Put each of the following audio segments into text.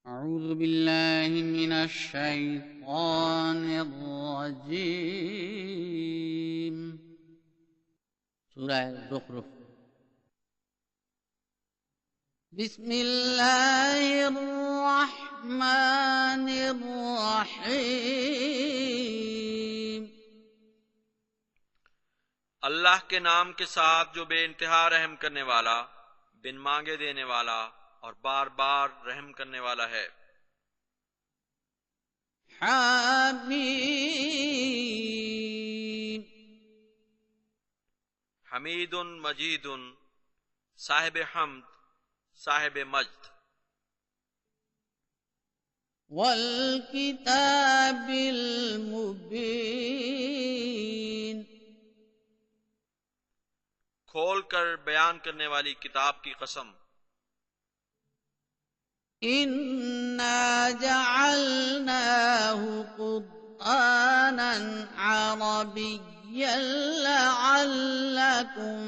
أعوذ بالله من الشيطان الرجيم سورة الزخرف بسم الله الرحمن الرحيم اللہ کے نام کے ساتھ جو بے انتہا رحم کرنے والا، بن مانگے دینے والا اور بار بار رحم کرنے والا ہے۔ حمیم حمید مجید، صاحب حمد، صاحب مجد۔ والکتاب المبین کھول کر بیان کرنے والی کتاب کی قسم۔ اِنَّا جَعَلْنَاهُ قُرْآنًا عَرَبِيًّا لَعَلَّكُمْ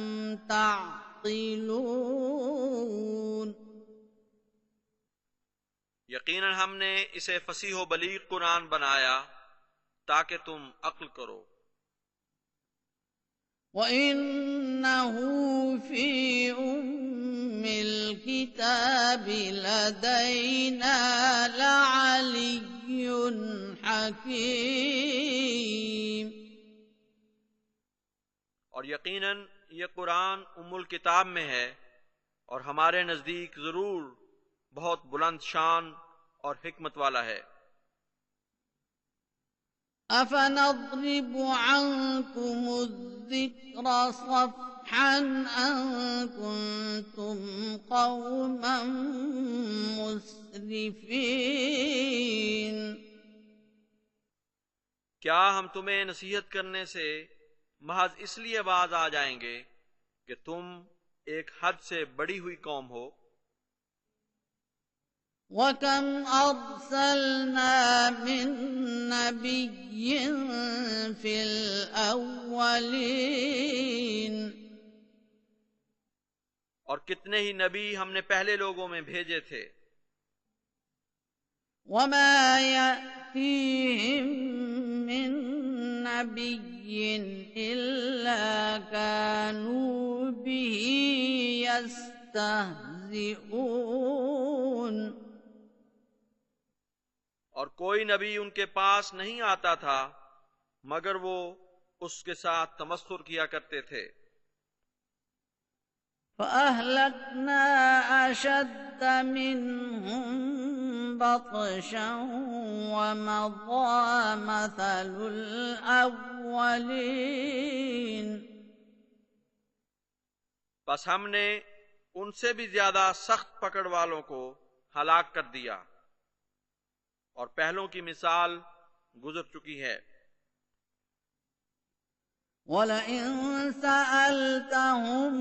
تَعْقِلُونَ یقیناً ہم نے اسے فصیح و بلیغ قرآن بنایا تاکہ تم عقل کرو۔ وَإِنَّهُ فِي أُمِّ الْكِتَابِ لَدَيْنَا لَعَلِيٌّ حَكِيمٌ اور یقیناً یہ قرآن ام الکتاب میں ہے اور ہمارے نزدیک ضرور بہت بلند شان اور حکمت والا ہے۔ أَفَنَضْرِبُ عَنكُمُ الذِّكْرَ صَفْحًا أَن كُنتُمْ قَوْمًا مُسْرِفِينَ کیا ہم تمہیں نصیحت کرنے سے محض اس لیے باز آ جائیں گے کہ تم ایک حد سے بڑی ہوئی قوم ہو؟ وَكَمْ أَرْسَلْنَا مِن نَّبِيٍّ فِي الْأَوَّلِينَ اور کتنے ہی نبی ہم نے پہلے لوگوں میں بھیجے تھے۔ وَمَا يَأْتِيهِم مِّن نَّبِيٍّ إِلَّا كَانُوا بِهِ يَسْتَهْزِئُونَ اور کوئی نبی ان کے پاس نہیں آتا تھا مگر وہ اس کے ساتھ تمسخر کیا کرتے تھے۔ فَأَهْلَكْنَا أَشَدَّ مِنْهُمْ بَطْشًا وَمَضَىٰ مَثَلُ الْأَوَّلِينَ بس ہم نے ان سے بھی زیادہ سخت پکڑ والوں کو ہلاک کر دیا اور پہلوں کی مثال گزر چکی ہے۔ وَلَئِن سَأَلْتَهُم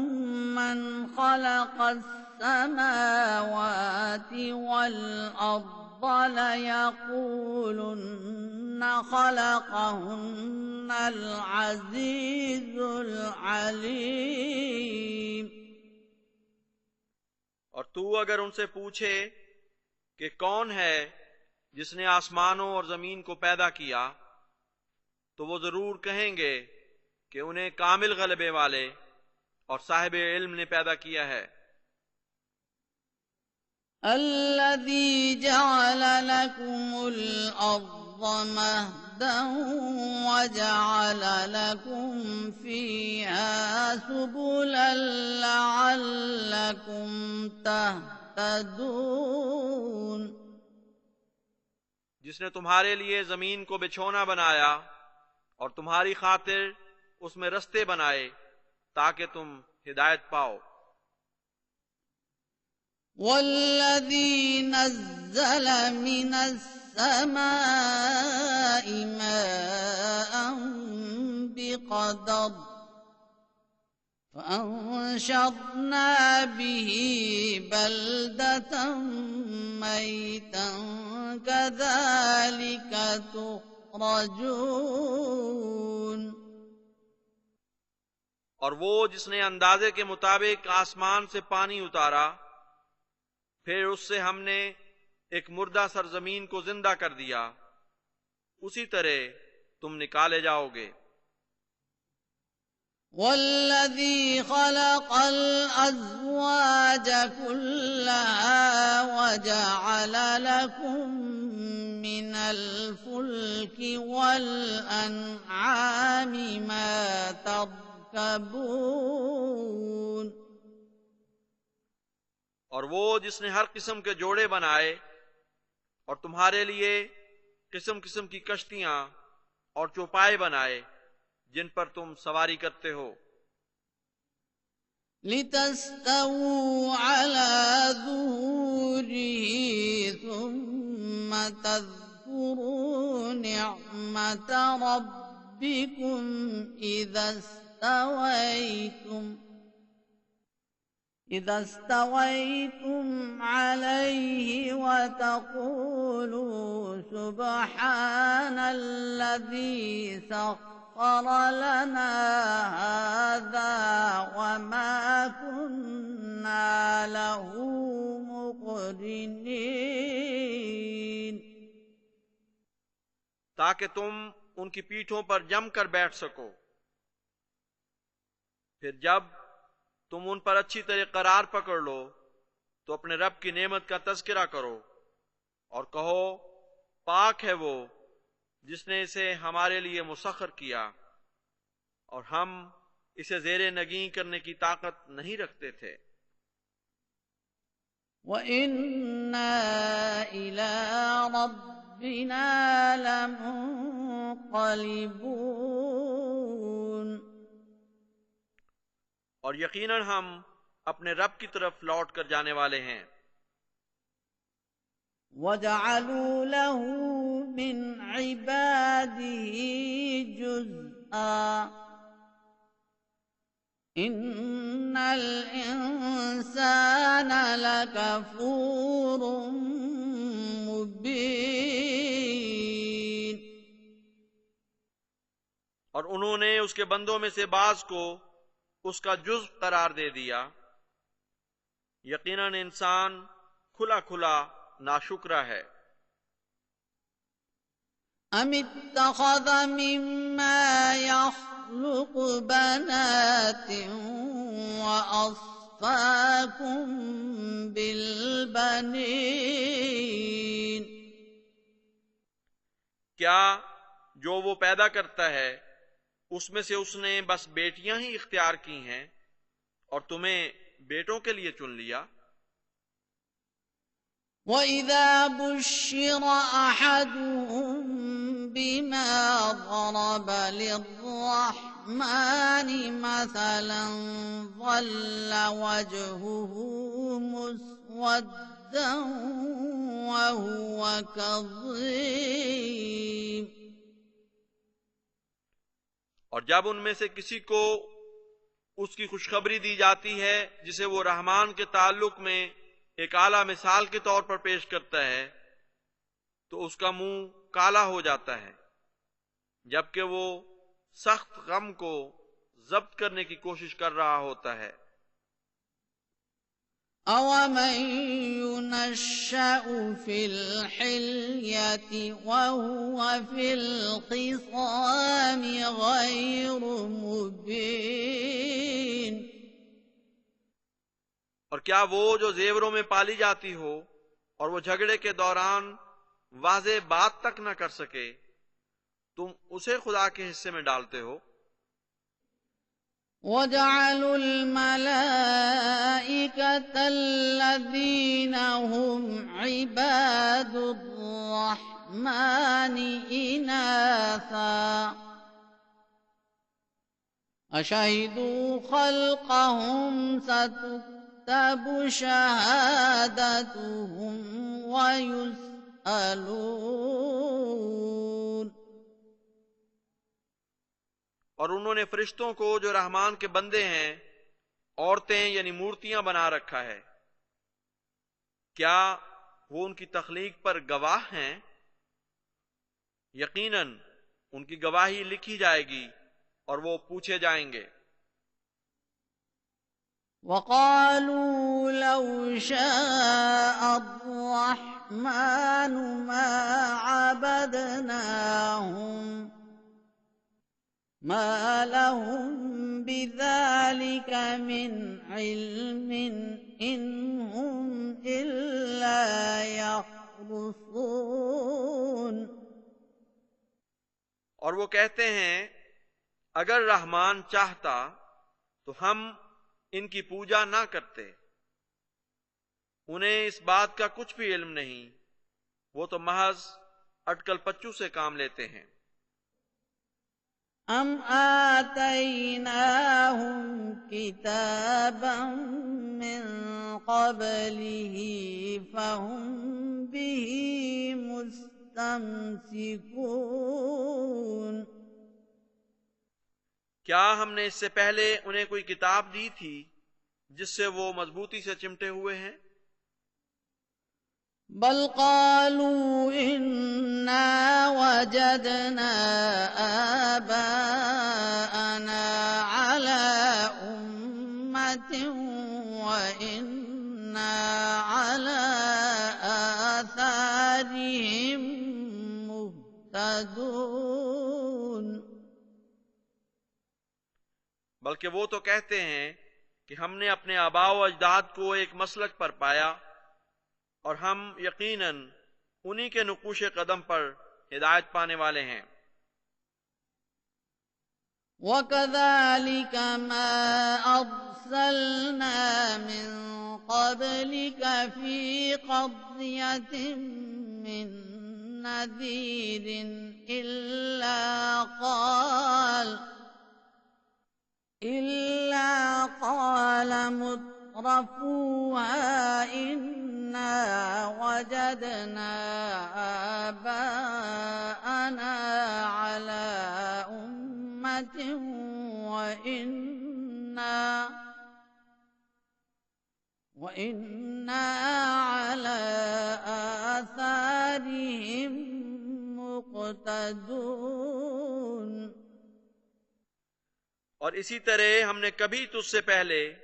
مَّنْ خَلَقَ السَّمَاوَاتِ وَالْأَرْضَ لَيَقُولُنَّ خَلَقَهُنَّ الْعَزِيزُ الْعَلِيمُ اور تو اگر ان سے پوچھے کہ کون ہے جس نے آسمانوں اور زمین کو پیدا کیا تو وہ ضرور کہیں گے کہ انہیں کامل غلبے والے اور صاحب علم نے پیدا کیا ہے۔ الَّذِي جَعَلَ لَكُمُ الْأَرْضَ مَهْدًا وَجَعَلَ لَكُمْ فِيهَا سُبُلًا لَعَلَّكُمْ تَهْتَدُونَ جس نے تمہارے لیے زمین کو بچھونا بنایا اور تمہاری خاطر اس میں رستے بنائے تاکہ تم ہدایت پاؤ۔ وَالَّذِي نَزَّلَ مِنَ السَّمَاءِ مَاءً بِقَدَرٍ فَأَنشَرْنَا بِهِ بَلْدَةً مَّيْتًا كَذَلِكَ تُخْرَجُونَ اور وہ جس نے اندازے کے مطابق آسمان سے پانی اتارا، پھر اس سے ہم نے ایک مردہ سرزمین کو زندہ کر دیا، اسی طرح تم نکالے جاؤ گے۔ والذي خلق الأزواج كلها وجعل لكم من الفلك والأنعام ما تركبون، اور وہ جس نے ہر قسم کے جوڑے بنائے اور تمہارے لیے قسم قسم کی کشتیاں اور چوپائے بنائے جن پر تم سواری کرتے ہو، لتستووا على ظهوره ثم تذكروا نعمة ربكم إذا استويتم عليه وتقولوا سبحان الذي سخر لنا هذا وما كنا له مقرنين، تاکہ تم ان کی پیٹھوں پر جم کر بیٹھ سکو۔ پھر جب تم ان پر اچھی طرح قرار پکڑ لو تو اپنے رب کی نعمت کا تذکرہ کرو اور کہو پاک ہے وہ جس نے اسے ہمارے لیے مسخر کیا اور ہم اسے زیر نگیں کرنے کی طاقت نہیں رکھتے تھے۔ وَإِنَّا إِلَىٰ رَبِّنَا لَمُنقَلِبُونَ، اور یقیناً ہم اپنے رب کی طرف لوٹ کر جانے والے ہیں۔ وَجَعَلُوا لَهُ مِنْ عِبَادِهِ جُزْءًا إِنَّ الْإِنسَانَ لَكَفُورٌ مُبِينٌ، اور انہوں نے اس کے بندوں میں سے بعض کو اس کا جزء قرار دے دیا، یقیناً انسان کھلا کھلا ناشکرا ہے۔ أَمِ اتَّخَذَ مِمَّا يَخْلُقُ بَنَاتٍ وَأَصْفَاكُم بِالْبَنِينَ، کیا جو وہ پیدا کرتا ہے اس میں سے اس نے بس بیٹیاں ہی اختیار کی ہیں اور تمہیں بیٹوں کے لیے چن لیا؟ وَإِذَا بُشِّرَ أَحَدُهُم بِمَا ضَرَبَ لِلرَّحْمَنِ مَثَلًا ظَلَّ وَجْهُهُ مُسْوَدًّا وَهُوَ كَظِيمٌ، اور جب ان میں سے کسی کو اس کی خوشخبری دی جاتی ہے جسے وہ رحمان کے تعلق میں ایک اعلیٰ مثال کے طور پر پیش کرتا ہے تو اس کا منہ کالا ہو جاتا ہے، جبکہ وہ سخت غم کو ضبط کرنے کی کوشش کر رہا ہوتا ہے۔ أَوَمَن يُنَشَّأُ فِي الْحِلْيَةِ وَهُوَ فِي الْخِصَامِ غَيْرُ مُبِينٍ، اور کیا وہ جو زیوروں میں پالی جاتی ہو اور وہ جھگڑے کے دوران واضح بات تک نہ کر سکے، تم اسے خدا کے حصے میں ڈالتے ہو؟ وَجَعَلُوا الْمَلَائِكَةَ الَّذِينَ هُمْ عِبَادُ الرَّحْمَنِ إِنَاثًا أَشَهِدُوا خَلْقَهُمْ سَتُكْتَبُ شَهَادَتُهُمْ وَيُسْأَلُونَ، اور انہوں نے فرشتوں کو جو رحمان کے بندے ہیں عورتیں یعنی مورتیاں بنا رکھا ہے، کیا وہ ان کی تخلیق پر گواہ ہیں؟ یقیناً ان کی گواہی لکھی جائے گی اور وہ پوچھے جائیں گے۔ وَقَالُوا لَوْ شَاءَ الرَّحْمَنُ الرحمن ما عبدناهم ما لهم بذلك من علم إن هم إلا يخرصون۔ اور وہ کہتے ہیں اگر رحمان چاہتا تو ہم ان کی پوجا نہ کرتے، انہیں اس بات کا کچھ بھی علم نہیں، وہ تو محض اٹکل پچو سے کام لیتے ہیں۔ ام آتیناہم کتابا من قبلہ فہم بہ مستمسکون۔ کیا ہم نے اس سے پہلے انہیں کوئی کتاب دی تھی جس سے وہ مضبوطی سے چمٹے ہوئے ہیں؟ بل قالوا انا وجدنا آباءنا على أمة وإنا على آثارهم مهتدون۔ بلکہ وہ تو کہتے ہیں کہ ہم نے اپنے آباء و اجداد کو ایک مسلک پر پایا اور ہم یقیناً انہی کے نقوش قدم پر ہدایت پانے والے ہیں۔ وَكَذَلِكَ مَا أَرْسَلْنَا مِن قَبْلِكَ فِي قَرْيَةٍ مِّن نَّذِيرٍ إِلَّا قَالَ مُتْرَفُوهَا إِنَّا وَجَدْنَا آبَاءَنَا عَلَى أُمَّةٍ وَإِنَّا عَلَى آثَارِهِم مُقْتَدُونَ۔ اور اسی طرح ہم نے کبھی تجھ سے پہلے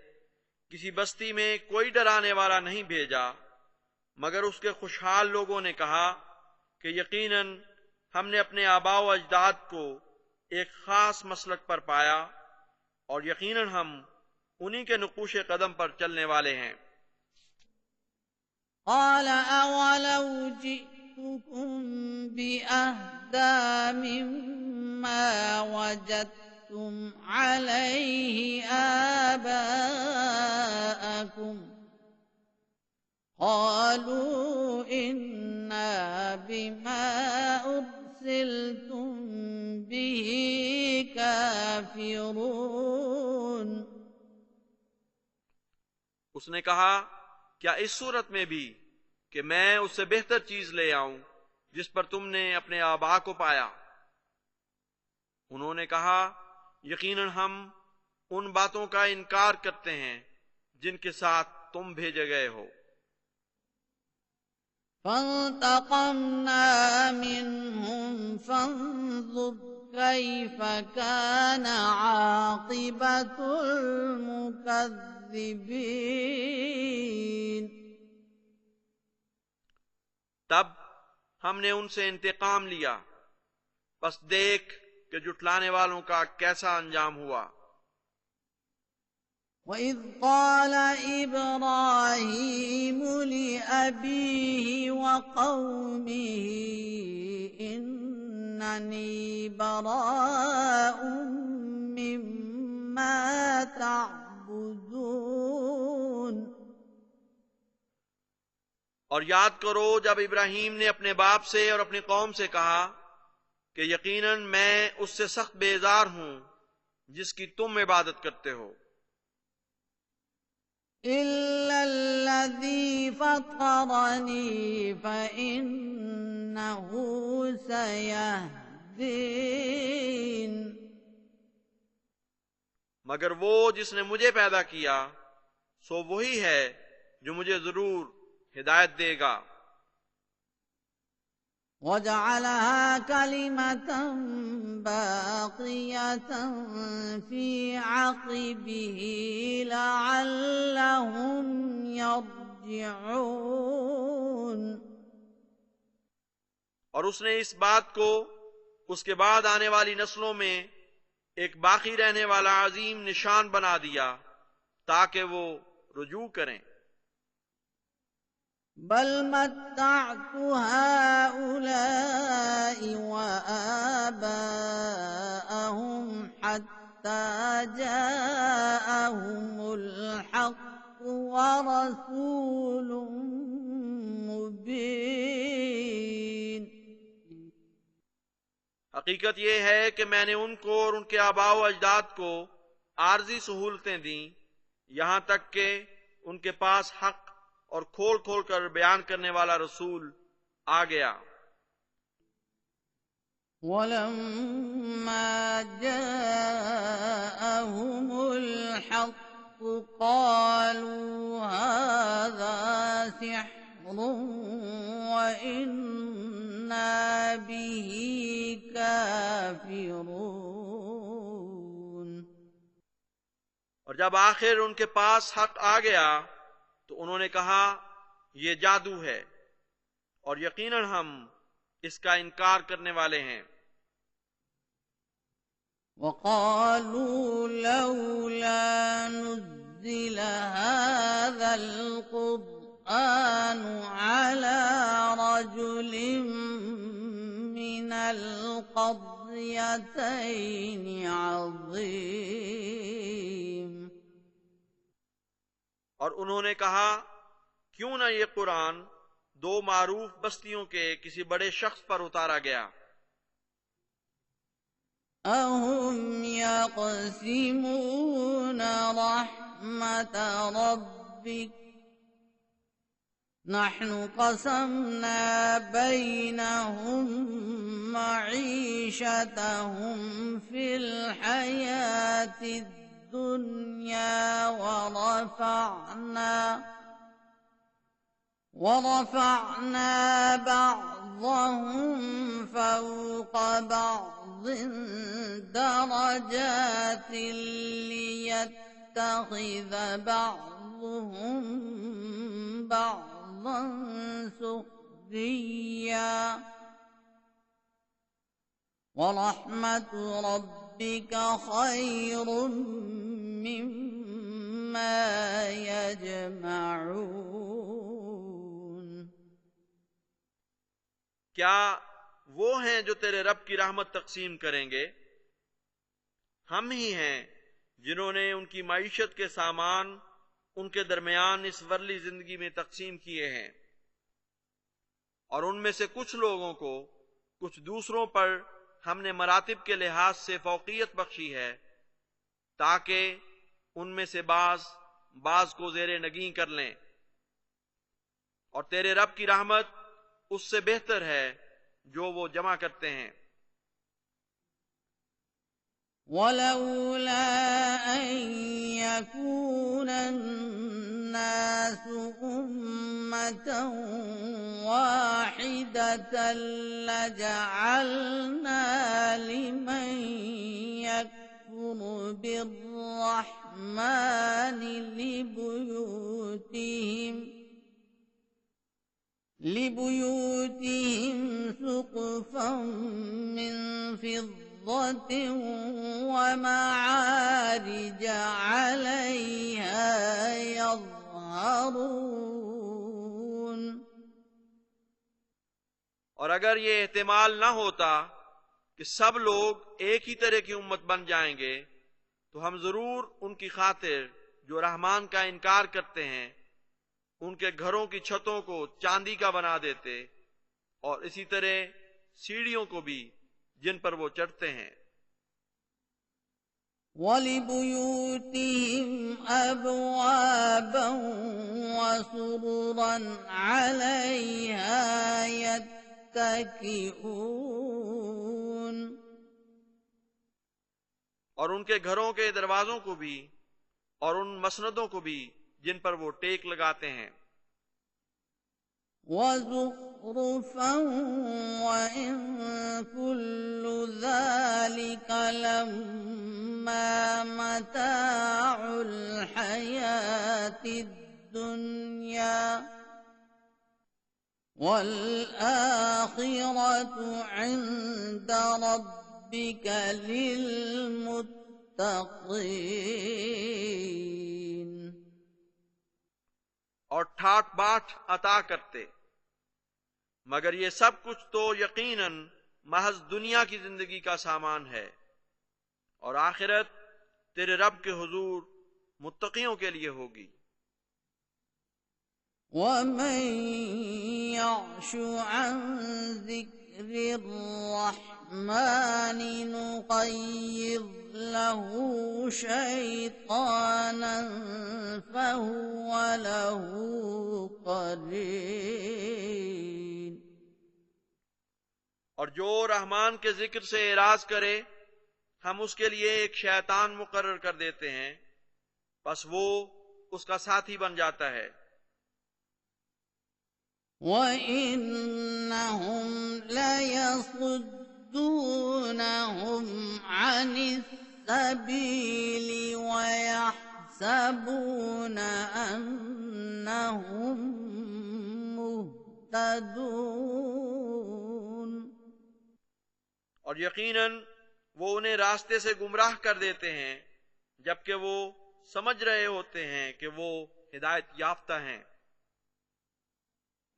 کسی بستی میں کوئی ڈرانے والا نہیں بھیجا مگر اس کے خوشحال لوگوں نے کہا کہ یقیناً ہم نے اپنے آباء و اجداد کو ایک خاص مسلک پر پایا اور یقیناً ہم انہی کے نقوش قدم پر چلنے والے ہیں۔ قال اولو جئتكم بأهدى مما وجدتم عليه آباءكم قالوا إنا بما أرسلتم به كافرون۔ اس نے کہا کیا اس صورت میں بھی کہ میں اس سے بہتر چیز لے آؤں جس پر تم نے اپنے آباء کو پایا؟ انہوں نے کہا یقیناً ہم ان باتوں کا انکار کرتے ہیں جن کے ساتھ تم بھیجے گئے ہو۔ فانتقمنا منهم فانظر كيف كان عاقبة المكذبين۔ تب ہم نے ان سے انتقام لیا، بس دیکھ کہ جھٹلانے والوں کا کیسا انجام ہوا۔ وَإِذْ قَالَ إِبْرَاهِيمُ لِأَبِيهِ وَقَوْمِهِ إِنَّنِي بَرَاءٌ مِّمَّا تَعْبُدُونَ۔ اور یاد کرو جب ابراہیم نے اپنے باپ سے اور اپنی قوم سے کہا کہ یقیناً میں اس سے سخت بیزار ہوں جس کی تم عبادت کرتے ہو۔ إِلَّا الَّذِي فَطَرَنِي فَإِنَّهُ سَيَهْدِينِ۔ مگر وہ جس نے مجھے پیدا کیا سو وہی ہے جو مجھے ضرور ہدایت دے گا۔ وَجَعَلَهَا كَلِمَةً بَاقِيَةً فِي عَقِبِهِ لَعَلَّهُمْ يَرْجِعُونَ۔ اور اس نے اس بات کو اس کے بعد آنے والی نسلوں میں ایک باقی رہنے والا عظیم نشان بنا دیا تاکہ وہ رجوع کریں۔ بل متعت هؤلاء وآباءهم حتى جاءهم الحق ورسول مبين۔ حقیقت یہ ہے کہ میں نے ان کو اور ان کے آباء و اجداد کو عارضی سہولتیں دیں، یہاں تک کہ ان کے پاس حق اور کھول کھول کر بیان کرنے والا رسول آ گیا۔ وَلَمَّا جَاءَهُمُ الْحَقُّ قَالُوا هَذَا سِحْرٌ وَإِنَّا بِهِ كَافِرُونَ۔ اور جب آخر ان کے پاس حق آ گیا تو انہوں نے کہا یہ جادو ہے، اور یقیناً ہم اس کا انکار کرنے والے ہیں۔ وَقَالُوا لَوْلَا نُزِّلَ هَذَا الْقُرْآنُ عَلَى رَجُلٍ مِّنَ الْقَرْيَتَيْنِ عَظِيمٍ۔ اور انہوں نے کہا کیوں نہ یہ قرآن دو معروف بستیوں کے کسی بڑے شخص پر اتارا گیا۔ أَهُمْ يَقْسِمُونَ رَحْمَتَ رَبِّكَ نَحْنُ قَسَمْنَا بَيْنَهُمْ مَعِيشَتَهُمْ فِي الْحَيَاةِ الدُّنْيَا ورفعنا بعضهم فوق بعض درجات ليتخذ بعضهم بعضا سخريا ورحمة ربك خير مما يجمعون۔ کیا وہ ہیں جو تیرے رب کی رحمت تقسیم کریں گے؟ ہم ہی ہیں جنہوں نے ان کی معیشت کے سامان ان کے درمیان اس ورلی زندگی میں تقسیم کیے ہیں، اور ان میں سے کچھ لوگوں کو کچھ دوسروں پر ہم نے مراتب کے لحاظ سے فوقیت بخشی ہے تاکہ ان میں سے بعض کو زیر نگیں کر لیں، اور تیرے رب کی رحمت اس سے بہتر ہے جو وہ جمع کرتے ہیں۔ وَلَوْلَا أَن يَكُونَ النَّاسُ أُمَّةً وَاحِدَةً لَجَعَلْنَا لِمَن يَكْفُرُ بِالرَّحْمَٰنِ لِبُيُوتِهِمْ سُقُفًا مِّن فِضَّةٍ وَمَعَارِجَ عَلَيْهَا يَظْهَرُونَ۔ اور اگر یہ احتمال نہ ہوتا کہ سب لوگ ایک ہی طرح کی امت بن جائیں گے تو ہم ضرور ان کی خاطر جو رحمان کا انکار کرتے ہیں ان کے گھروں کی چھتوں کو چاندی کا بنا دیتے، اور اسی طرح سیڑھیوں کو بھی جن پر وہ چڑھتے ہیں۔ وَلِبُيُوتِهِمْ أَبْوَابًا وَسُرُرًا عَلَيْهَا يَتَّكِئُونَ۔ اور ان کے گھروں کے دروازوں کو بھی اور ان مسندوں کو بھی جن پر وہ ٹیک لگاتے ہیں۔ وَزُخْرُفًا وَإِن كُلُّ ذَلِكَ لَمَّا مَتَاعُ الْحَيَاةِ الدُّنْيَا وَالْآخِرَةُ عِندَ رَبِّكَ لِلْمُتَّقِينَ. اور ٹھاٹ باٹ عطا کرتے، مگر یہ سب کچھ تو یقیناً محض دنیا کی زندگی کا سامان ہے، اور آخرت تیرے رب کے حضور متقیوں کے لیے ہوگی۔ وَمَن يَعْشُ عَن ذِكْرِ الرَّحْمَنِ نُقَيِّضْ لَهُ شَيْطَانًا فَهُوَ لَهُ قَرِينٌ. اور جو رحمان کے ذکر سے اعراض کرے ہم اس کے لیے ایک شیطان مقرر کر دیتے ہیں، پس وہ اس کا ساتھی بن جاتا ہے۔ وَإِنَّهُمْ لَيَصُدُّونَهُمْ عَنِ السَّبِيلِ وَيَحْسَبُونَ أَنَّهُمْ مُهْتَدُونَ. اور یقیناً وہ انہیں راستے سے گمراہ کر دیتے ہیں، جبکہ وہ سمجھ رہے ہوتے ہیں کہ وہ ہدایت یافتہ ہیں۔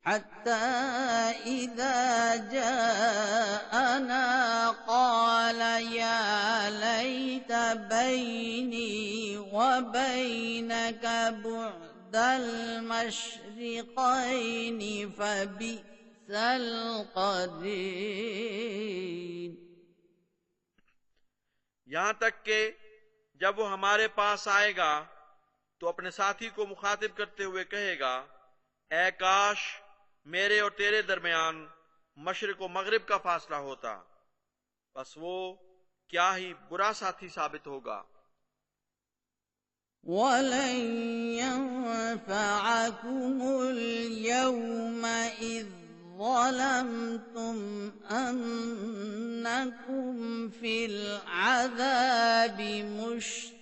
حَتَّى إِذَا جَاءَنَا قَالَ يَا لَيْتَ بَيْنِي وَبَيْنَكَ بُعْدَ الْمَشْرِقَيْنِ فَبِئْسَ الْقَرِينُ. یہاں تک کہ جب وہ ہمارے پاس آئے گا تو اپنے ساتھی کو مخاطب کرتے ہوئے کہے گا، اے کاش میرے اور تیرے درمیان مشرق و مغرب کا فاصلہ ہوتا، بس وہ کیا ہی برا ساتھی ثابت ہوگا۔ وَلَن يَنفَعَكُمُ الْيَوْمَ إِذ ظَّلَمْتُمْ أَنَّكُمْ فِي الْعَذَابِ مُشْتَرِكُونَ.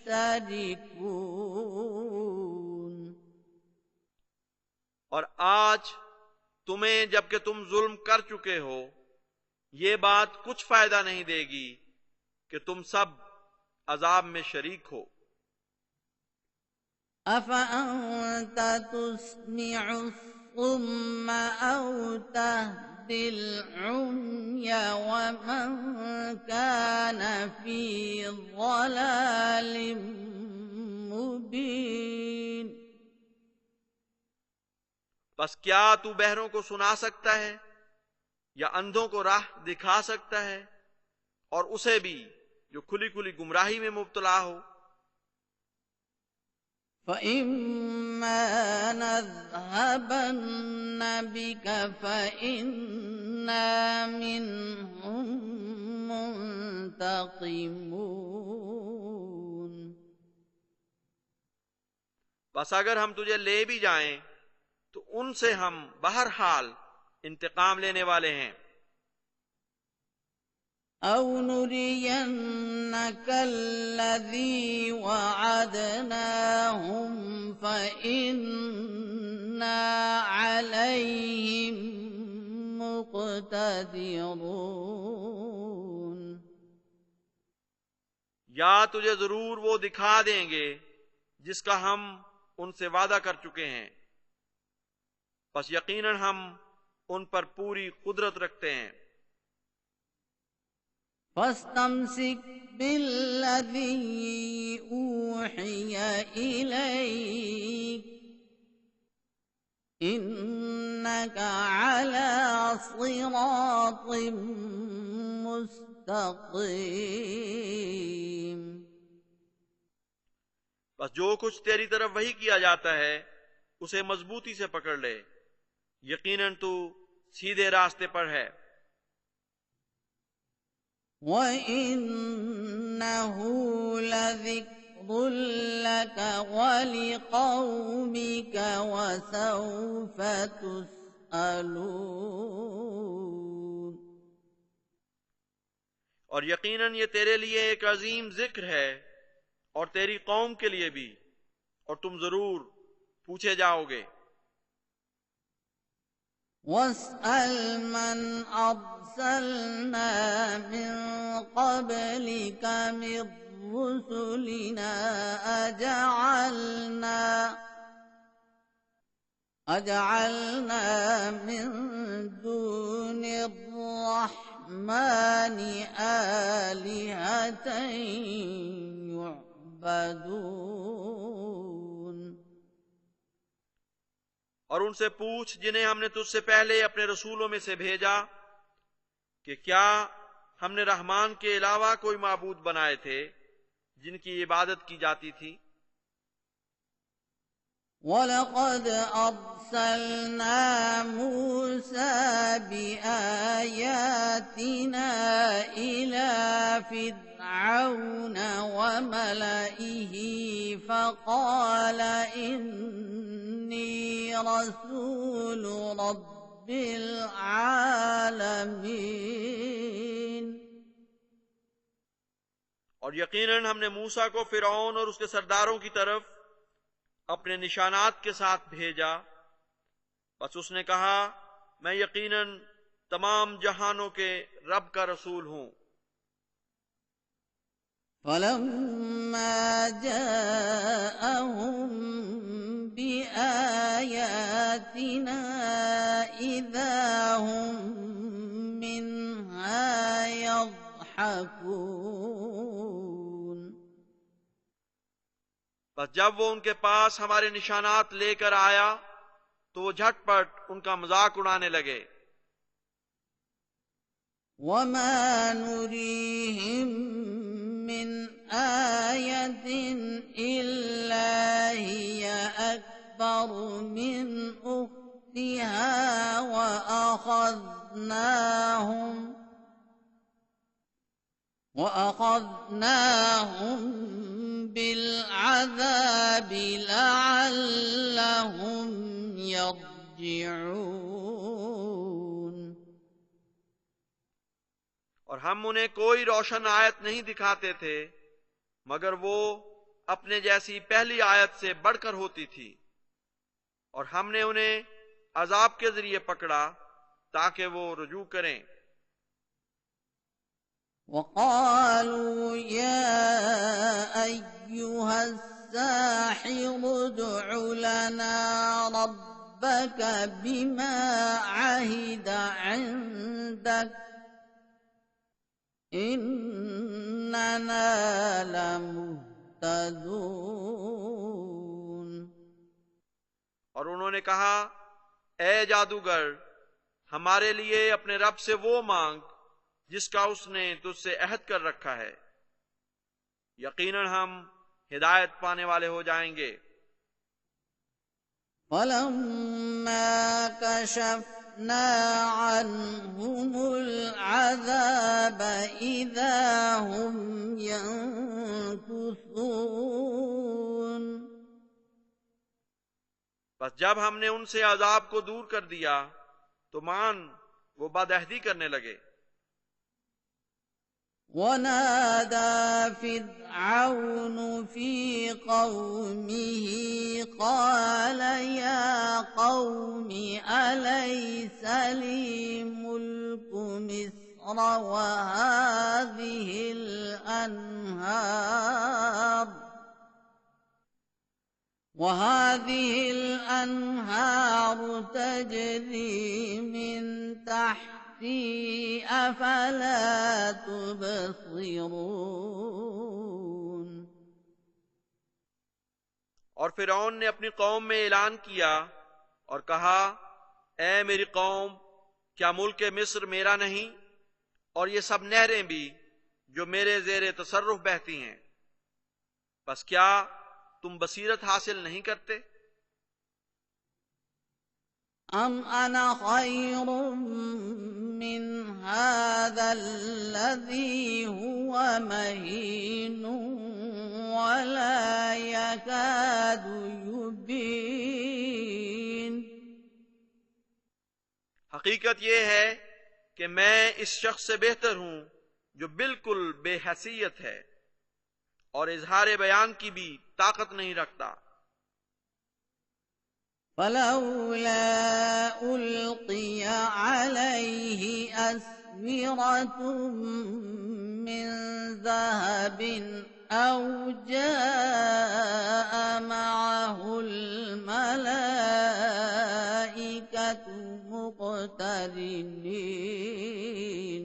اور آج تمہیں جبکہ تم ظلم کر چکے ہو یہ بات کچھ فائدہ نہیں دے گی کہ تم سب عذاب میں شریک ہو۔ أَفَأَنْتَ تُسْمِعُ الصُّمَّ أَوْ تَهْدِي الْعُمْيَ وَمَنْ كَانَ فِي ضَلَالٍ مُبِينٍ. بس کیا تو بہروں کو سنا سکتا ہے یا اندھوں کو راہ دکھا سکتا ہے، اور اسے بھی جو کھلی کھلی گمراہی میں مبتلا ہو؟ فَإِمَّا نَذْهَبَنَّ بِكَ فَإِنَّا مِنْهُمْ مُنْتَقِمُونَ. بس اگر ہم تجھے لے بھی جائیں تو ان سے ہم بہرحال انتقام لینے والے ہیں۔ أَوْ نُرِيَنَّكَ الَّذِي وَعَدْنَاهُمْ فَإِنَّا عَلَيْهِمْ مُقْتَدِرُونَ. یا تجھے ضرور وہ دکھا دیں گے جس کا ہم ان سے وعدہ کر چکے ہیں، پس یقیناً ہم ان پر پوری قدرت رکھتے ہیں۔ فَاسْتَمْسِكْ بِالَّذِي أُوحِيَ إِلَيْكَ إِنَّكَ عَلَى صِرَاطٍ مُسْتَقِيمٍ. بس جو کچھ تیری طرف وحی کیا جاتا ہے اسے مضبوطی سے پکڑ لے، یقیناً تو سیدھے راستے پر ہے۔ وَإِنَّهُ لَذِكْرٌ لَكَ وَلِقَوْمِكَ وَسَوْفَ تُسْأَلُونَ. اور یقیناً یہ تیرے لیے ایک عظیم ذکر ہے اور تیری قوم کے لیے بھی، اور تم ضرور پوچھے جاؤ گے۔ واسأل من أرسلنا من قبلك من رسلنا أجعلنا من دون الرحمن آلهة يعبدون. اور ان سے پوچھ جنہیں ہم نے تجھ سے پہلے اپنے رسولوں میں سے بھیجا کہ کیا ہم نے رحمان کے علاوہ کوئی معبود بنائے تھے جن کی عبادت کی جاتی تھی. وَلَقَدْ أَرْسَلْنَا مُوسَىٰ بِآيَاتِنَا إِلَىٰ فِرْعَوْنَ وَمَلَئِهِ فَقَالَ إِنِّي رَسُولُ رَبِّ الْعَالَمِينَ. اور یقیناً ہم نے موسیٰ کو فرعون اور اس کے سرداروں کی طرف اپنے نشانات کے ساتھ بھیجا، بس اس نے کہا میں یقیناً تمام جہانوں کے رب کا رسول ہوں. فَلَمَّا جَاءَهُم بِآيَاتِنَا إِذَا هُم مِّنْهَا يَضْحَكُونَ. بس جب وہ ان کے پاس ہمارے نشانات لے کر آیا تو وہ جھٹ پٹ ان کا مذاق اڑانے لگے. وَمَا نُرِيهِم مِّنْ آيَةٍ إِلَّا هِيَ أَكْبَرُ مِنْ أُخْتِهَا وَأَخَذْنَاهُم بِالْعَذَابِ لَعَلَّهُمْ يَرْجِعُونَ. اور ہم انہیں کوئی روشن آیت نہیں دکھاتے تھے مگر وہ اپنے جیسی پہلی آیت سے بڑھ کر ہوتی تھی، اور ہم نے انہیں عذاب کے ذریعے پکڑا تاکہ وہ رجوع کریں. وَقَالُوا يَا أَيُّهَا السَّاحِرُ ادْعُ لَنَا رَبَّكَ بِمَا عَهِدَ عِندَكَ إِنَّنَا لَمُهْتَدُونَ. اور انہوں نے کہا اے جادوگر ہمارے لیے اپنے رب سے وہ مانگ جس کا اس نے تجھ سے عہد کر رکھا ہے، یقیناً ہم ہدایت پانے والے ہو جائیں گے. فَلَمَّا كَشَفْنَا عَنْهُمُ الْعَذَابَ إِذَا هُمْ يَنكُثُونَ. بس جب ہم نے ان سے عذاب کو دور کر دیا تو مان وہ بدعہدی کرنے لگے. وَنَادَى فِرْعَوْنُ فِي قَوْمِهِ قَالَ يَا قَوْمِ أَلَيْسَ لِي مُلْكُ مِصْرَ وَهَٰذِهِ الْأَنْهَارُ تَجْرِي مِن تَحْتِي أَفَلَا تُبْصِرُونَ. اور فرعون نے اپنی قوم میں اعلان کیا اور کہا اے میری قوم کیا ملک مصر میرا نہیں اور یہ سب نہریں بھی جو میرے زیر تصرف بہتی ہیں، بس کیا تم بصیرت حاصل نہیں کرتے؟ أَمْ أَنَا خَيْرٌ مِّنْ هَٰذَا الَّذِي هُوَ مَهِينٌ وَلَا يَكَادُ يُبِينُ. حقیقت یہ ہے کہ میں اس شخص سے بہتر ہوں جو بالکل بے حیثیت ہے اور اظہار بیان کی بھی طاقت نہیں رکھتا. فلولا ألقي عليه أسورة من ذهب أو جاء معه الملائكة مقترنين.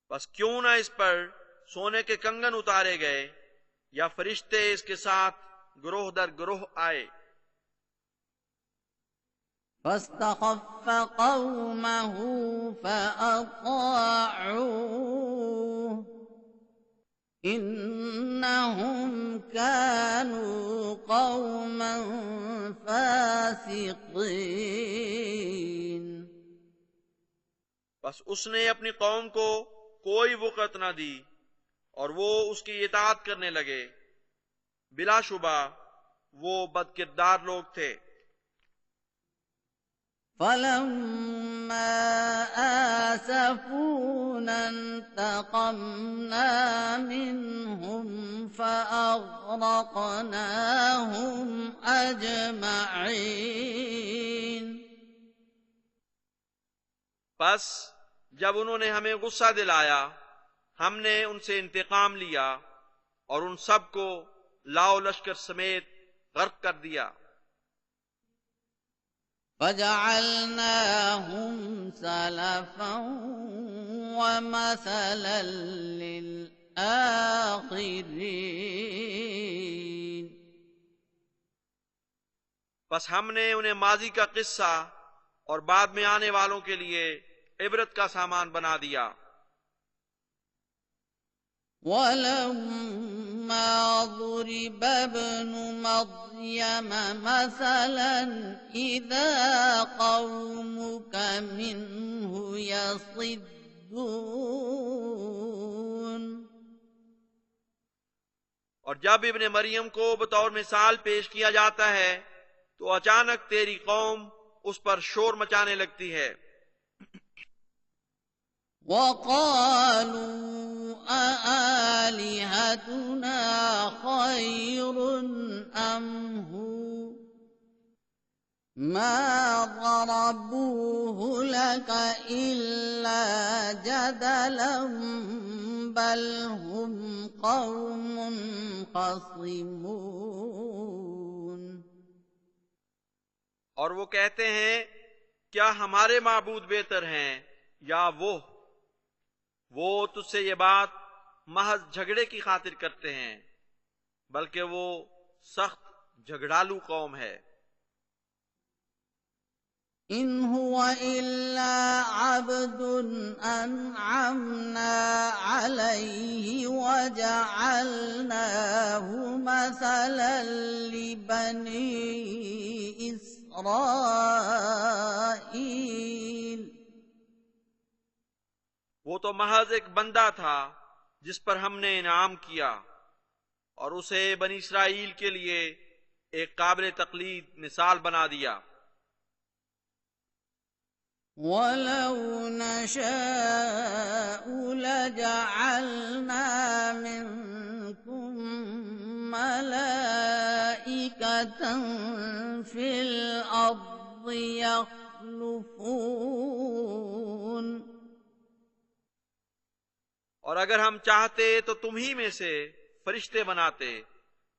بس کیوں نہ اس پر سونے کے کنگن اتارے گئے یا فرشتے اس کے ساتھ گروہ در گروہ آئے. فاستخف قومه فأطاعوه إنهم كانوا قوما فاسقين. بس اس نے اپنی قوم کو کوئی وقت نہ دی اور وہ اس کی اطاعت کرنے لگے. بلا شبہ وہ بد کردار لوگ تھے. فلما آسفونا انتقمنا منهم فأغرقناهم أجمعين. بس جب انہوں نے ہمیں غصہ دلایا ہم نے ان سے انتقام لیا اور ان سب کو لاؤ لشکر سمیت غرق کر دیا. فجعلناهم سلفا ومثلا للآخرين. بس ہم نے انہیں ماضی کا قصہ اور بعد میں آنے والوں کے لیے عبرت کا سامان بنا دیا. وَلَمَّا ضُرِبَ ابْنُ مَرْيَمَ مَثَلًا إِذَا قَوْمُكَ مِنْهُ يَصِدُّونَ. اور جب ابن مریم کو بطور مثال پیش کیا جاتا ہے تو اچانک تیری قوم اس پر شور مچانے لگتی ہے. وَقَالُوا أَآلِهَتُنَا خَيْرٌ أَمْ هُوَ مَا ضَرَبُوهُ لَكَ إِلَّا جَدَلًا بَلْ هُمْ قَوْمٌ خَصِمُونَ. اور وہ کہتے ہیں کیا ہمارے معبود بہتر ہیں یا وہ تجھ سے یہ بات محض جھگڑے کی خاطر کرتے ہیں بلکہ وہ سخت جھگڑالو قوم ہے. إِنْ هُوَ إِلَّا عَبْدٌ أَنْعَمْنَا عَلَيْهِ وَجَعَلْنَاهُ مَثَلًا لِبَنِي إِسْرَائِيلَ. وہ تو محض ایک بندہ تھا جس پر ہم نے انعام کیا اور اسے بنی اسرائیل کے لیے ایک قابل تقلید مثال بنا دیا. وَلَوْ نَشَاءُ لَجَعَلْنَا مِنْكُمْ مَلَائِكَةً فِي الْأَرْضِ يَخْلُفُونَ. اور اگر ہم چاہتے تو تم ہی میں سے فرشتے بناتے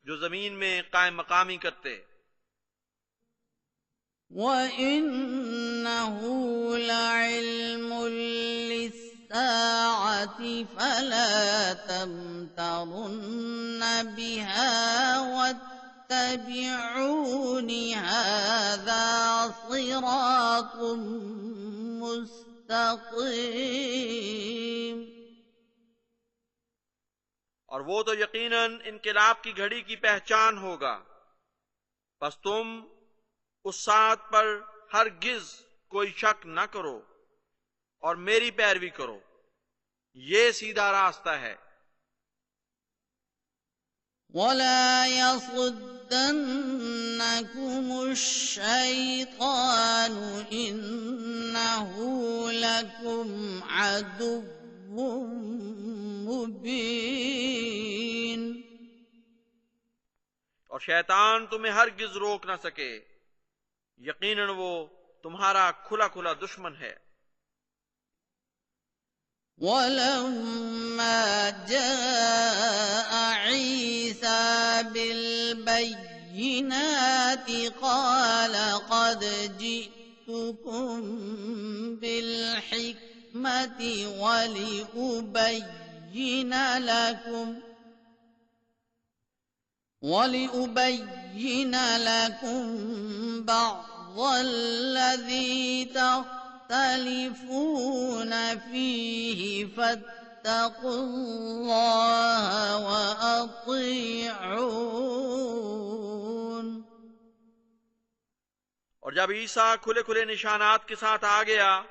جو زمین میں قائم مقامی کرتے. وَإِنَّهُ لَعِلْمٌ لِّلسَّاعَةِ فَلَا تَمْتَرُنَّ بِهَا وَاتَّبِعُونِ هَذَا صِرَاطٌ مُّسْتَقِيمٌ. اور وہ تو یقیناً انقلاب کی گھڑی کی پہچان ہوگا بس تم اس ساتھ پر ہرگز کوئی شک نہ کرو اور میری پیروی کرو، یہ سیدھا راستہ ہے. وَلَا يَصُدَّنَّكُمُ الشَّيْطَانُ إِنَّهُ لَكُمْ عَدُوٌّ مُّبِينٌ. اور شیطان تمہیں ہرگز روک نہ سکے، یقیناً وہ تمہارا کھلا کھلا دشمن ہے۔ وَلَمَّا جَاءَ عِيسَىٰ بِالْبَيِّنَاتِ قَالَ قَدْ جِئْتُكُم بِالْحِكْمَةِ وَلِأُبَيِّنَ لَكُم بَعْضَ الَّذِي تَخْتَلِفُونَ فِيهِ فَاتَّقُوا اللَّهَ وَأَطِيعُونِ۔ اور جب عیسیٰ کھلے کھلے نشانات کے ساتھ آ گیا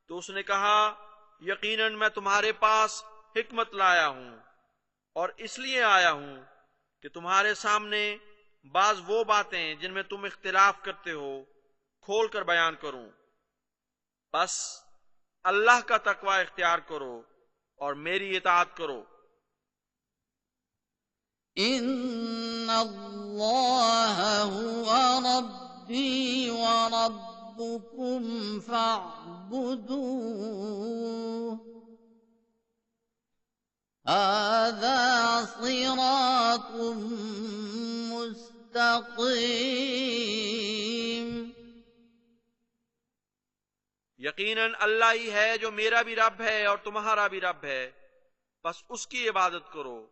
تو اس نے کہا، یقیناً میں تمہارے پاس حکمت لایا ہوں، اور اس لیے آیا ہوں کہ تمہارے سامنے بعض وہ باتیں جن میں تم اختلاف کرتے ہو کھول کر بیان کروں۔ بس اللہ کا تقوی اختیار کرو اور میری اطاعت کرو۔ إِنَّ اللَّهَ هُوَ رَبِّي وَرَبُّكُمْ فَاعْبُدُوهُ هَٰذَا صِرَاطٌ مُّسْتَقِيمٌ۔ یقیناً اللہ ہی ہے جو میرا بھی رب ہے اور تمہارا بھی رب ہے، بس اس کی عبادت کرو،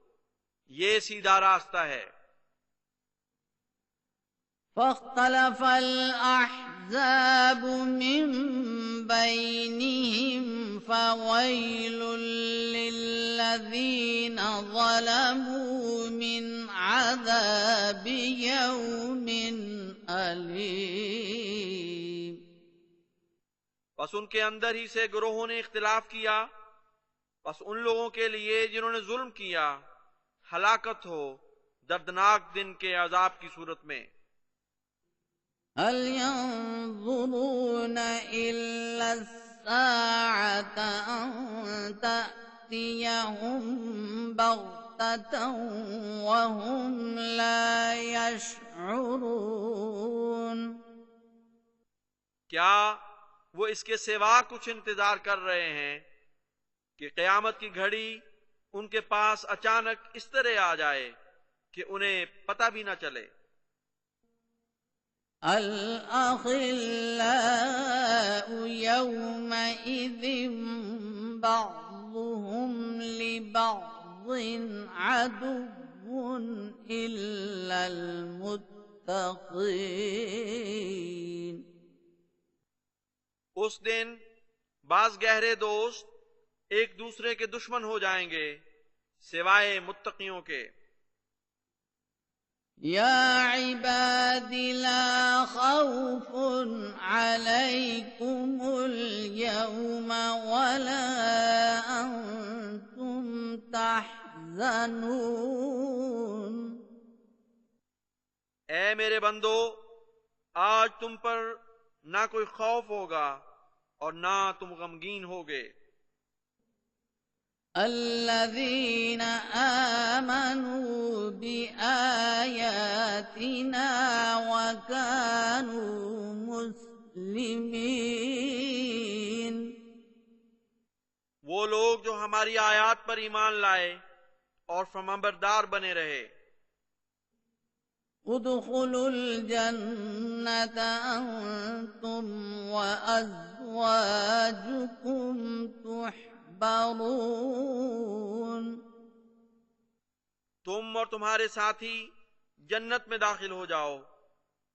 یہ سیدھا راستہ ہے۔ فاختلف الأحزاب من بينهم فويل للذين ظلموا من عذاب يوم أليم۔ بس ان کے اندر ہی سے گروہوں نے اختلاف کیا، بس ان لوگوں کے لیے جنہوں نے ظلم کیا ہلاکت ہو دردناک دن کے عذاب کی صورت میں۔ هل ينظرون إلا الساعة أن تأتيهم بغتة وهم لا يشعرون۔ کیا وہ اس کے سوا کچھ انتظار کر رہے ہیں کہ قیامت کی گھڑی ان کے پاس اچانک اس طرح آ جائے کہ انہیں پتہ بھی نہ چلے۔ الْأَخِلَّاءُ يَوْمَئِذٍ بَعْضُهُمْ لِبَعْضٍ عَدُوٌّ إِلَّا الْمُتَّقِينَ۔ اس دن بعض گہرے دوست ایک دوسرے کے دشمن ہو جائیں گے سوائے متقیوں کے۔ يَا عِبَادِ لَا خَوْفٌ عَلَيْكُمُ الْيَوْمَ وَلَا أَنْتُمْ تَحْزَنُونَ۔ اے میرے بندو، آج تم پر نہ کوئی خوف ہوگا اور نہ تم غمگین ہوگے۔ الذين آمنوا بآياتنا وكانوا مسلمين۔ وہ لوگ جو ہماری آیات پر ایمان لائے اور فرمانبردار بنے رہے۔ ادخلوا الجنة أنتم وأزواجكم تحبرون۔ تم اور تمہارے ساتھی جنت میں داخل ہو جاؤ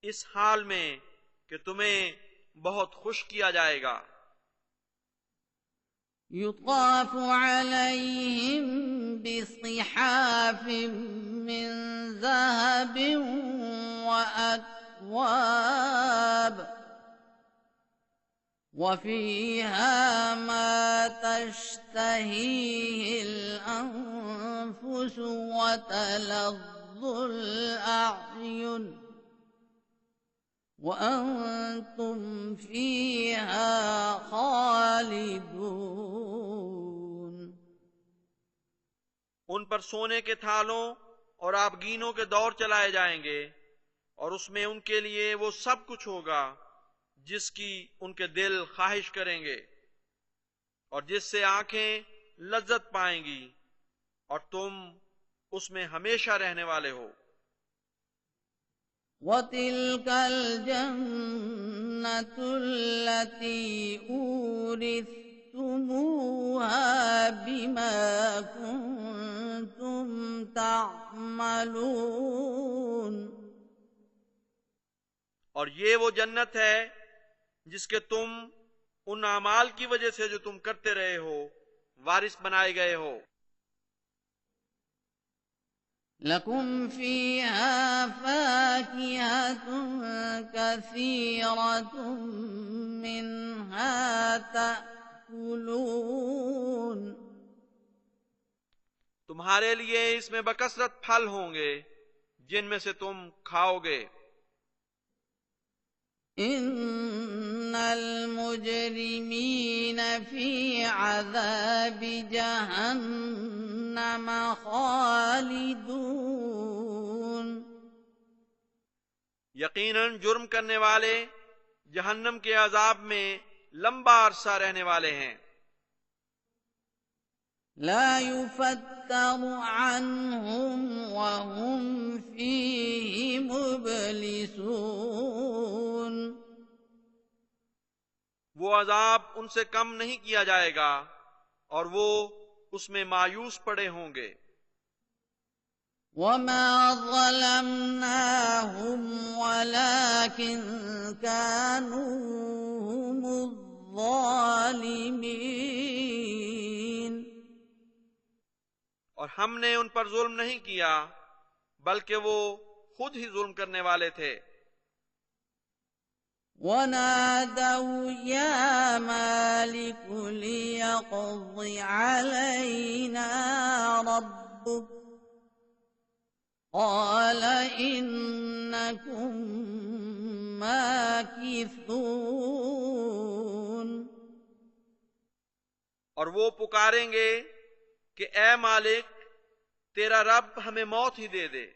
اس حال میں کہ تمہیں بہت خوش کیا جائے گا۔ يطاف عليهم بصحاف من ذهب وأكواب وفيها ما تشتهيه الأنفس وتلظ الأعين وأنتم فيها خالدون۔ ان پر سونے کے تھالوں اور آبگینوں کے دور چلائے جائیں گے، اور اس میں ان کے لیے وہ سب کچھ ہوگا جس کی ان کے دل خواہش کریں گے، اور جس سے آنکھیں لذت پائیں گی، اور تم اس میں ہمیشہ رہنے والے ہو۔ وَتِلْكَ الْجَنَّةُ الَّتِي أُورِثْتُمُوهَا بِمَا كُنتُمْ تَعْمَلُونَ۔ اور یہ وہ جنت ہے جس کے تم ان اعمال کی وجہ سے جو تم کرتے رہے ہو وارث بنائے گئے ہو۔ لَكُمْ فِيهَا فَاكِهَةٌ كَثِيرَةٌ مِّنْهَا تَأْكُلُونَ۔ تمہارے لیے اس میں بکثرت پھل ہوں گے جن میں سے تم کھاؤ گے۔ إِنَّ الْمُجْرِمِينَ فِي عَذَابِ جَهَنَّمَ خَالِدُونَ۔ یقیناً جرم کرنے والے جہنم کے عذاب میں لمبا عرصہ رہنے والے ہیں۔ لا يفتر عنهم وهم فيه مبلسون۔ وہ عذاب ان سے کم نہیں کیا جائے گا اور وہ اس میں مایوس پڑے ہوں گے۔ وما ظلمناهم ولكن كانوا هم الظالمين۔ اور ہم نے ان پر ظلم نہیں کیا بلکہ وہ خود ہی ظلم کرنے والے تھے۔ ونادوا يا مالك ليقض علينا ربك قال إنكم ماكثون۔ اور وہ پکاریں گے کہ اے مالک تیرا رب ہمیں موت ہی دے دے،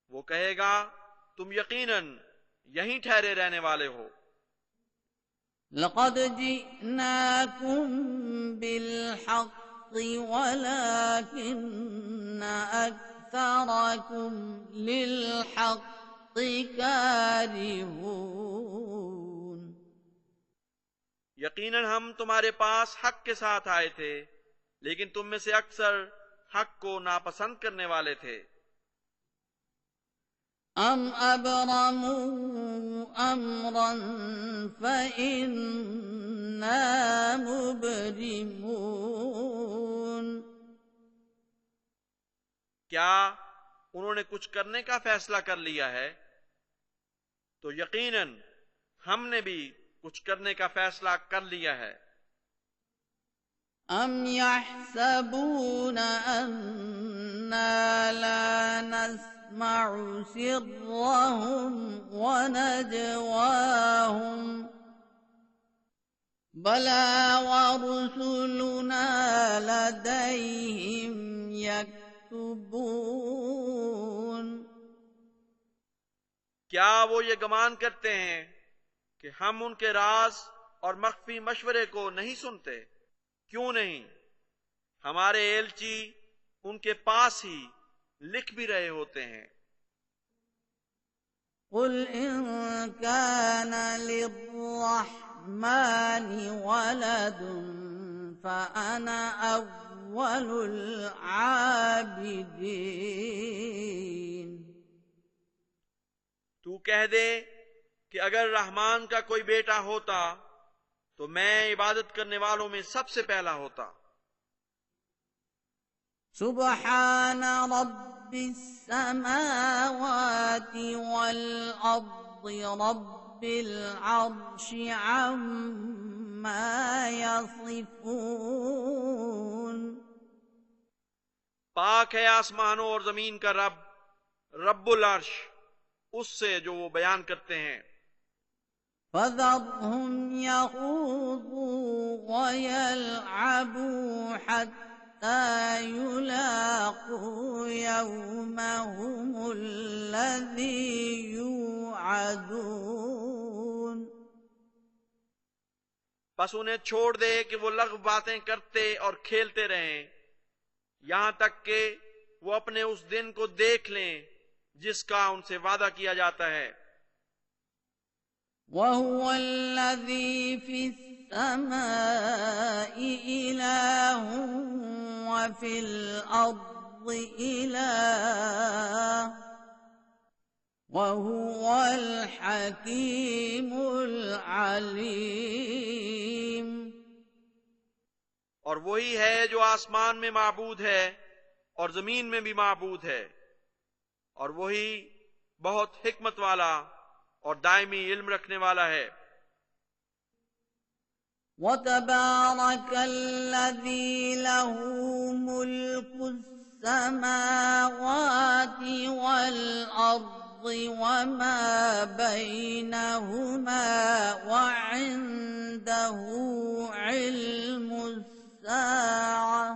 وہ کہے گا تم یقیناً یہیں ٹھہرے رہنے والے ہو۔ لقد جئناكم بالحق ولكن أكثركم للحق كارهون۔ یقیناً ہم تمہارے پاس حق کے ساتھ آئے تھے لیکن تم میں سے اکثر حق کو ناپسند کرنے والے تھے۔ ام ابرموا امرا فإنا مبرمون۔ کیا انہوں نے کچھ کرنے کا فیصلہ کر لیا ہے؟ تو یقیناً ہم نے بھی کچھ کرنے کا فیصلہ کر لیا ہے۔ ام يحسبون أنا لا نسمع سرهم ونجواهم بلى ورسلنا لديهم يكتبون۔ کیا وہ یہ گمان کرتے ہیں کہ ہم ان کے راز اور مخفی مشورے کو نہیں سنتے؟ کیوں نہیں، ہمارے ایلچی ان کے پاس ہی لکھ بھی رہے ہوتے ہیں۔ قل إن كان للرحمن ولد فأنا أول العابدين۔ تو کہہ دے کہ اگر رحمان کا کوئی بیٹا ہوتا تو میں عبادت کرنے والوں میں سب سے پہلا ہوتا۔ سبحان رب السماوات والأرض رب العرش عما يصفون۔ پاک ہے آسمانوں اور زمین کا رب، رب العرش، اس سے جو وہ بیان کرتے ہیں۔ فذرهم يخوضوا ويلعبوا حتى يلاقوا يومهم الذي يوعدون بس انہیں چھوڑ دے کہ وہ لغو باتیں کرتے اور کھیلتے رہیں یہاں تک کہ وہ اپنے اس دن کو دیکھ لیں جس کا ان سے وعدہ کیا جاتا ہے. وَهُوَ الَّذِي فِي السَّمَاءِ إِلَٰهٌ وَفِي الْأَرْضِ إِلَٰهٌ وَهُوَ الْحَكِيمُ الْعَلِيمُ. اور وہی ہے جو آسمان میں معبود ہے اور زمین میں بھی معبود ہے اور وہی بہت حکمت والا اور دائمی علم رکھنے والا ہے. وَتَبَارَكَ الَّذِي لَهُ مُلْكُ السَّمَاوَاتِ وَالْأَرْضِ وَمَا بَيْنَهُمَا وَعِندَهُ عِلْمُ السَّاعَةِ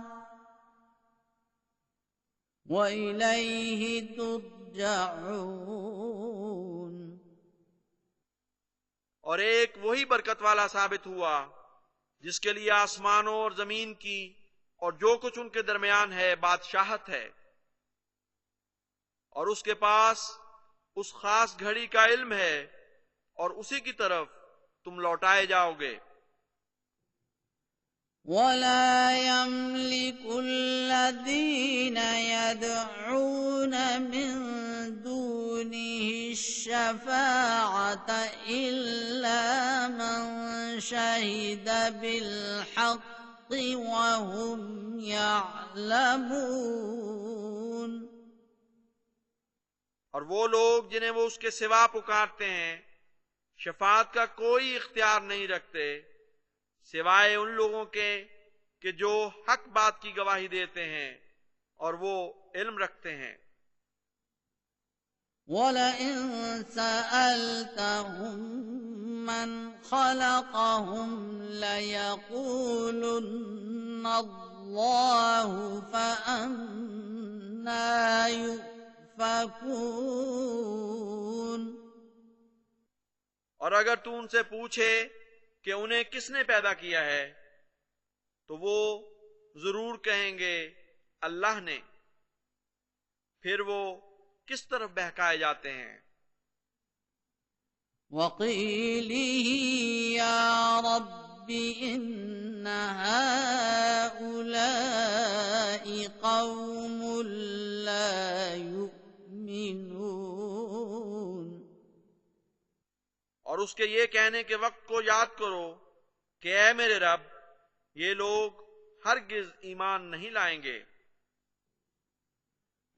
وَإِلَيْهِ تُرْجَعُونَ. اور ایک وہی برکت والا ثابت ہوا جس کے لیے آسمانوں اور زمین کی اور جو کچھ ان کے درمیان ہے بادشاہت ہے اور اس کے پاس اس خاص گھڑی کا علم ہے اور اسی کی طرف تم لوٹائے جاؤ گے. وَلَا يَمْلِكُ الَّذِينَ يَدْعُونَ مِن دُونِهِ الشَّفَاعَةَ إِلَّا مَن شَهِدَ بِالْحَقِّ وَهُمْ يَعْلَمُونَ. اور وہ لوگ جنہیں وہ اس کے سوا پکارتے ہیں شفاعت کا کوئی اختیار نہیں رکھتے سوائے ان لوگوں کے کہ جو حق بات کی گواہی دیتے ہیں اور وہ علم رکھتے ہیں. وَلَئِن سَأَلْتَهُم مَّنْ خَلَقَهُمْ لَيَقُولُنَّ اللَّهُ فَأَنَّىٰ يُؤْفَكُونَ. اور اگر تو ان سے پوچھے کہ انہیں کس نے پیدا کیا ہے تو وہ ضرور کہیں گے اللہ نے پھر وہ کس طرف بہکائے جاتے ہیں. وَقِيلِهِ يَا رَبِّ إِنَّ هَٰؤُلَاءِ قَوْمٌ لَّا يُؤْمِنُونَ. اور اس کے یہ کہنے کے وقت کو یاد کرو کہ اے میرے رب یہ لوگ ہرگز ایمان نہیں لائیں گے.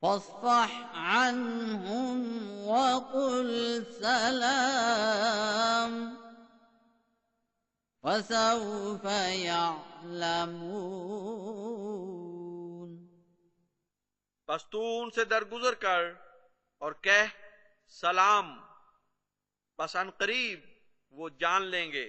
فاصفح عنهم وقل سلام فسوف يعلمون. پس تو ان سے درگزر کر اور کہہ سلام پس ان قریب وہ جان لیں گے.